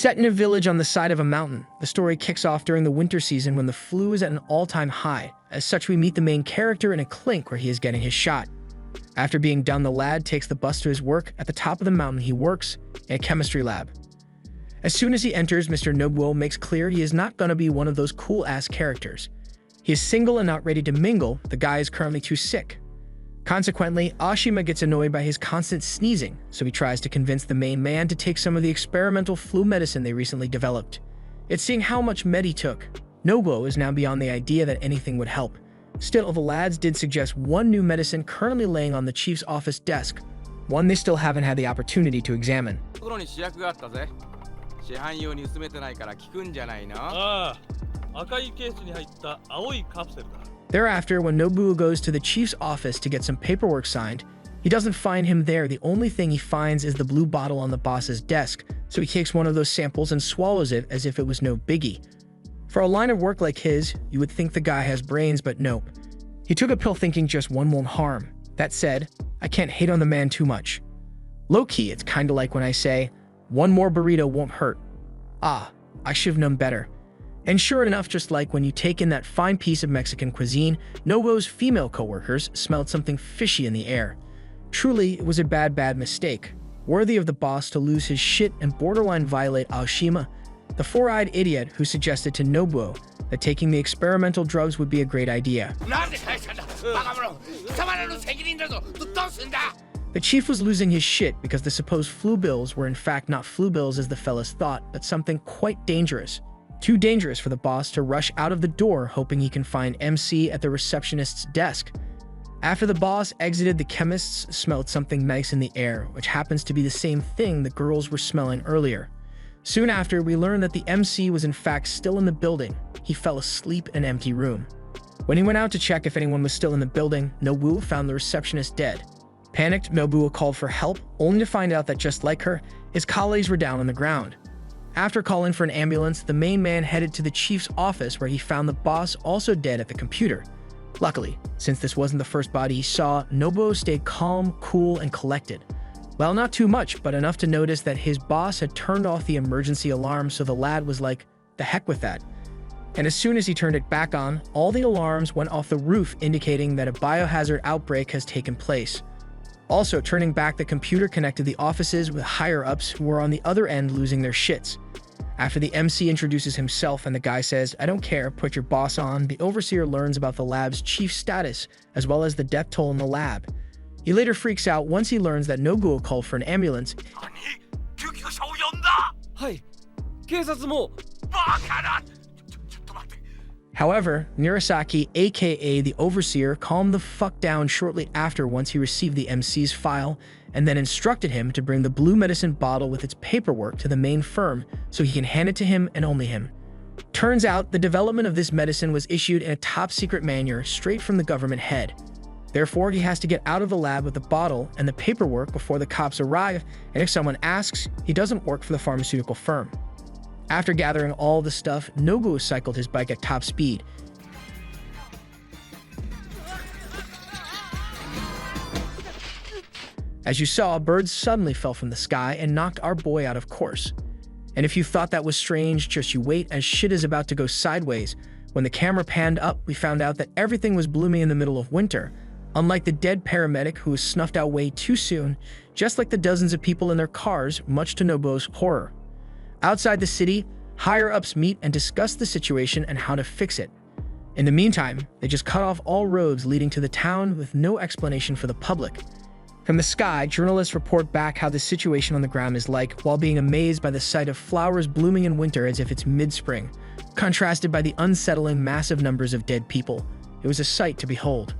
Set in a village on the side of a mountain, the story kicks off during the winter season when the flu is at an all-time high. As such, we meet the main character in a clink where he is getting his shot. After being done, the lad takes the bus to his work. At the top of the mountain, he works in a chemistry lab. As soon as he enters, Mr. Nobuo makes clear he is not gonna be one of those cool-ass characters. He is single and not ready to mingle. The guy is currently too sick. Consequently, Ashima gets annoyed by his constant sneezing, so he tries to convince the main man to take some of the experimental flu medicine they recently developed. It's seeing how much med he took. Nobuo is now beyond the idea that anything would help. Still, the lads did suggest one new medicine currently laying on the chief's office desk, one they still haven't had the opportunity to examine. Thereafter, when Nobuo goes to the chief's office to get some paperwork signed, he doesn't find him there. The only thing he finds is the blue bottle on the boss's desk, so he takes one of those samples and swallows it as if it was no biggie. For a line of work like his, you would think the guy has brains, but nope. He took a pill thinking just one won't harm. That said, I can't hate on the man too much. Low-key, it's kinda like when I say, one more burrito won't hurt. Ah, I should've known better. And sure enough, just like when you take in that fine piece of Mexican cuisine, Nobuo's female coworkers smelled something fishy in the air. Truly, it was a bad mistake, worthy of the boss to lose his shit and borderline violate Aoshima, the four-eyed idiot who suggested to Nobuo that taking the experimental drugs would be a great idea. The chief was losing his shit because the supposed flu bills were in fact not flu bills as the fellas thought, but something quite dangerous. Too dangerous for the boss to rush out of the door hoping he can find MC at the receptionist's desk. After the boss exited, the chemists smelled something nice in the air, which happens to be the same thing the girls were smelling earlier. Soon after, we learned that the MC was in fact still in the building. He fell asleep in an empty room. When he went out to check if anyone was still in the building, Nobuo found the receptionist dead. Panicked, Nobuo called for help, only to find out that just like her, his colleagues were down on the ground. After calling for an ambulance, the main man headed to the chief's office where he found the boss also dead at the computer. Luckily, since this wasn't the first body he saw, Nobuo stayed calm, cool, and collected. Well, not too much, but enough to notice that his boss had turned off the emergency alarm, so the lad was like, the heck with that. And as soon as he turned it back on, all the alarms went off the roof, indicating that a biohazard outbreak has taken place. Also, turning back, the computer connected the offices with higher-ups who were on the other end losing their shits. After the MC introduces himself and the guy says, I don't care, put your boss on, the overseer learns about the lab's chief status, as well as the death toll in the lab. He later freaks out once he learns that Nobuo called for an ambulance. However, Murasaki, aka the Overseer, calmed the fuck down shortly after once he received the MC's file, and then instructed him to bring the blue medicine bottle with its paperwork to the main firm so he can hand it to him and only him. Turns out, the development of this medicine was issued in a top-secret manner straight from the government head. Therefore, he has to get out of the lab with the bottle and the paperwork before the cops arrive, and if someone asks, he doesn't work for the pharmaceutical firm. After gathering all the stuff, Nobuo cycled his bike at top speed. As you saw, birds suddenly fell from the sky and knocked our boy out of course. And if you thought that was strange, just you wait as shit is about to go sideways. When the camera panned up, we found out that everything was blooming in the middle of winter. Unlike the dead paramedic who was snuffed out way too soon, just like the dozens of people in their cars, much to Nobuo's horror. Outside the city, higher-ups meet and discuss the situation and how to fix it. In the meantime, they just cut off all roads leading to the town with no explanation for the public. From the sky, journalists report back how the situation on the ground is like, while being amazed by the sight of flowers blooming in winter as if it's mid-spring, contrasted by the unsettling massive numbers of dead people. It was a sight to behold.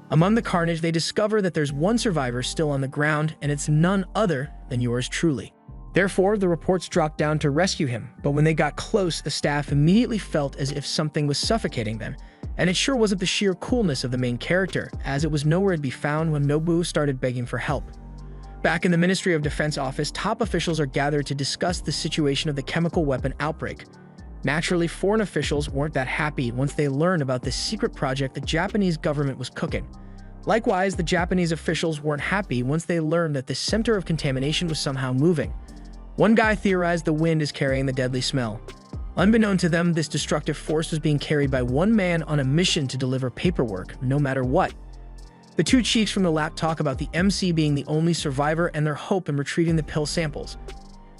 Among the carnage, they discover that there's one survivor still on the ground, and it's none other than yours truly. Therefore, the reports dropped down to rescue him, but when they got close, the staff immediately felt as if something was suffocating them, and it sure wasn't the sheer coolness of the main character, as it was nowhere to be found when Nobuo started begging for help. Back in the Ministry of Defense office, top officials are gathered to discuss the situation of the chemical weapon outbreak. Naturally, foreign officials weren't that happy once they learned about this secret project the Japanese government was cooking. Likewise, the Japanese officials weren't happy once they learned that the center of contamination was somehow moving. One guy theorized the wind is carrying the deadly smell. Unbeknown to them, this destructive force was being carried by one man on a mission to deliver paperwork, no matter what. The two cheeks from the lap talk about the MC being the only survivor and their hope in retrieving the pill samples.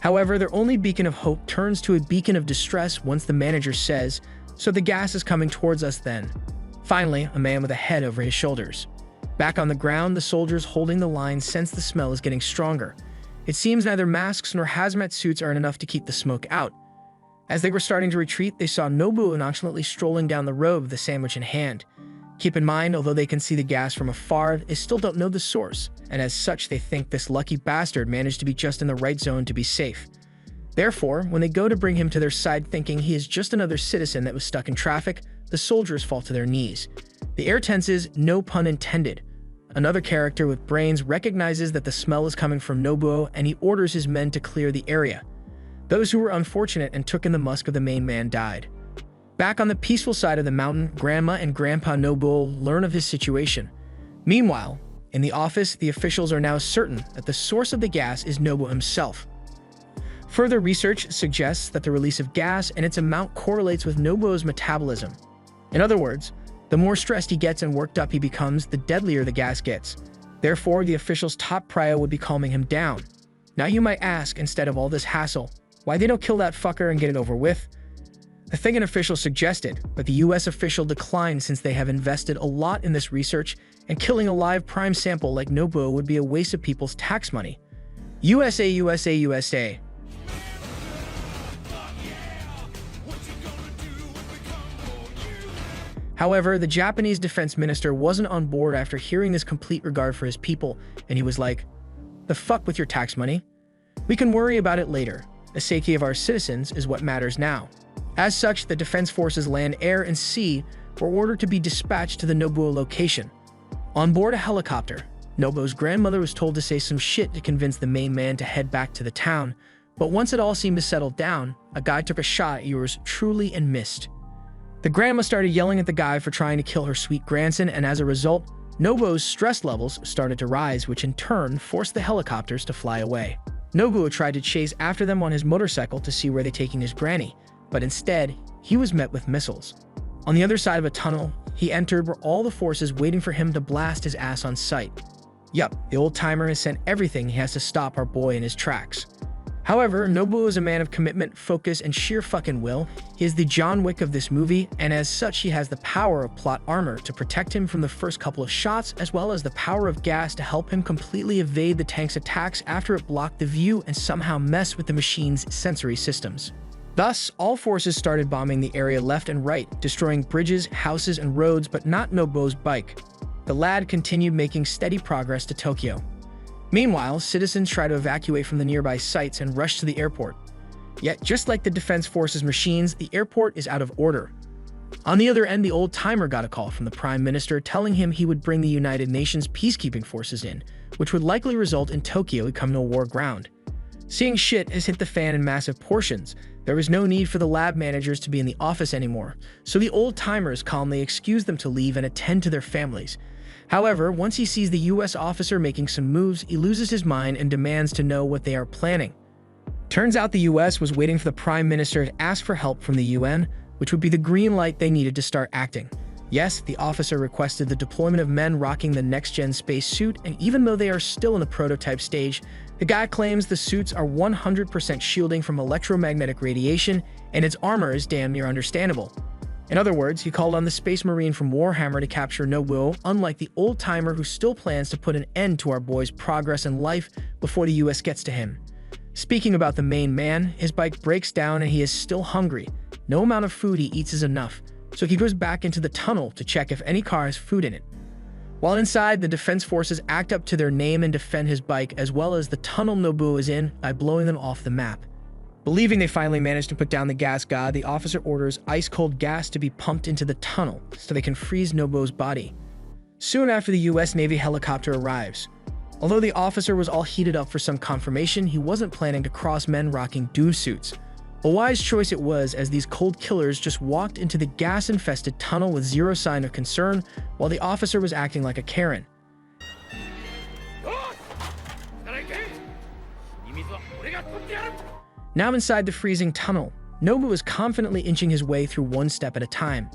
However, their only beacon of hope turns to a beacon of distress once the manager says, "So the gas is coming towards us then." Finally, a man with a head over his shoulders. Back on the ground, the soldiers holding the line sense the smell is getting stronger. It seems neither masks nor hazmat suits are enough to keep the smoke out. As they were starting to retreat, they saw Nobuo nonchalantly strolling down the road with a sandwich in hand. Keep in mind, although they can see the gas from afar, they still don't know the source, and as such they think this lucky bastard managed to be just in the right zone to be safe. Therefore, when they go to bring him to their side thinking he is just another citizen that was stuck in traffic, the soldiers fall to their knees. The air tenses, no pun intended. Another character with brains recognizes that the smell is coming from Nobuo, and he orders his men to clear the area. Those who were unfortunate and took in the musk of the main man died. Back on the peaceful side of the mountain, Grandma and Grandpa Nobuo learn of his situation. Meanwhile, in the office, the officials are now certain that the source of the gas is Nobuo himself. Further research suggests that the release of gas and its amount correlates with Nobuo's metabolism. In other words, the more stressed he gets and worked up he becomes, the deadlier the gas gets. Therefore, the official's top prio would be calming him down. Now you might ask, instead of all this hassle, why they don't kill that fucker and get it over with? The thing an official suggested, but the US official declined since they have invested a lot in this research, and killing a live prime sample like Nobuo would be a waste of people's tax money. USA, USA, USA. However, the Japanese defense minister wasn't on board after hearing this complete regard for his people, and he was like, "The fuck with your tax money? We can worry about it later. The safety of our citizens is what matters now." As such, the defense forces land, air, and sea were ordered to be dispatched to the Nobuo location. On board a helicopter, Nobuo's grandmother was told to say some shit to convince the main man to head back to the town, but once it all seemed to settle down, a guy took a shot at yours truly and missed. The grandma started yelling at the guy for trying to kill her sweet grandson, and as a result, Nobuo's stress levels started to rise, which in turn forced the helicopters to fly away. Nobuo tried to chase after them on his motorcycle to see where they're taking his granny, but instead, he was met with missiles. On the other side of a tunnel, he entered where all the forces waiting for him to blast his ass on sight. Yup, the old-timer has sent everything he has to stop our boy in his tracks. However, Nobuo is a man of commitment, focus, and sheer fucking will. He is the John Wick of this movie, and as such he has the power of plot armor to protect him from the first couple of shots, as well as the power of gas to help him completely evade the tank's attacks after it blocked the view and somehow mess with the machine's sensory systems. Thus, all forces started bombing the area left and right, destroying bridges, houses, and roads, but not Nobuo's bike. The lad continued making steady progress to Tokyo. Meanwhile, citizens try to evacuate from the nearby sites and rush to the airport. Yet, just like the Defense Forces machines, the airport is out of order. On the other end, the old-timer got a call from the Prime Minister telling him he would bring the United Nations peacekeeping forces in, which would likely result in Tokyo becoming a war ground. Seeing shit has hit the fan in massive portions, there was no need for the lab managers to be in the office anymore, so the old-timers calmly excuse them to leave and attend to their families. However, once he sees the US officer making some moves, he loses his mind and demands to know what they are planning. Turns out the US was waiting for the Prime Minister to ask for help from the UN, which would be the green light they needed to start acting. Yes, the officer requested the deployment of men rocking the next-gen space suit, and even though they are still in the prototype stage, the guy claims the suits are 100% shielding from electromagnetic radiation, and its armor is damn near understandable. In other words, he called on the Space Marine from Warhammer to capture Nobuo, unlike the old-timer who still plans to put an end to our boy's progress in life before the US gets to him. Speaking about the main man, his bike breaks down and he is still hungry. No amount of food he eats is enough, so he goes back into the tunnel to check if any car has food in it. While inside, the defense forces act up to their name and defend his bike as well as the tunnel Nobuo is in by blowing them off the map. Believing they finally managed to put down the gas god, the officer orders ice-cold gas to be pumped into the tunnel so they can freeze Nobuo's body. Soon after, the US Navy helicopter arrives. Although the officer was all heated up for some confirmation, he wasn't planning to cross men rocking dude suits. A wise choice it was, as these cold killers just walked into the gas-infested tunnel with zero sign of concern, while the officer was acting like a Karen. よし！働いて！秘密は俺が取ってやる！ Now inside the freezing tunnel, Nobu is confidently inching his way through one step at a time.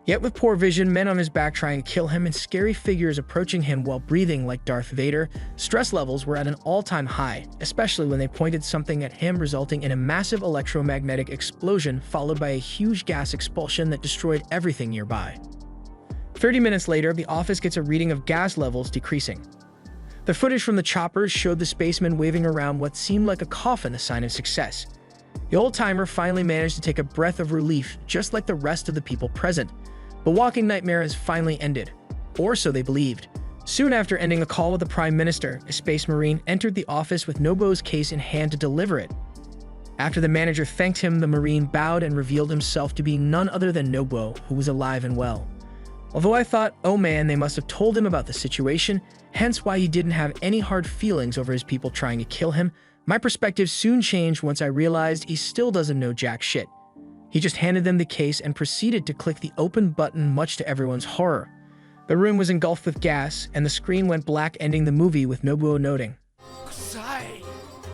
Yet with poor vision, men on his back trying to kill him, and scary figures approaching him while breathing like Darth Vader, stress levels were at an all-time high, especially when they pointed something at him, resulting in a massive electromagnetic explosion followed by a huge gas expulsion that destroyed everything nearby. 30 minutes later, the office gets a reading of gas levels decreasing. The footage from the choppers showed the spaceman waving around what seemed like a coffin, a sign of success. The old-timer finally managed to take a breath of relief, just like the rest of the people present. The walking nightmare has finally ended, or so they believed. Soon after ending a call with the Prime Minister, a Space Marine entered the office with Nobuo's case in hand to deliver it. After the manager thanked him, the Marine bowed and revealed himself to be none other than Nobuo, who was alive and well. Although I thought, oh man, they must have told him about the situation, hence why he didn't have any hard feelings over his people trying to kill him, my perspective soon changed once I realized he still doesn't know jack shit. He just handed them the case and proceeded to click the open button, much to everyone's horror. The room was engulfed with gas, and the screen went black, ending the movie with Nobuo noting,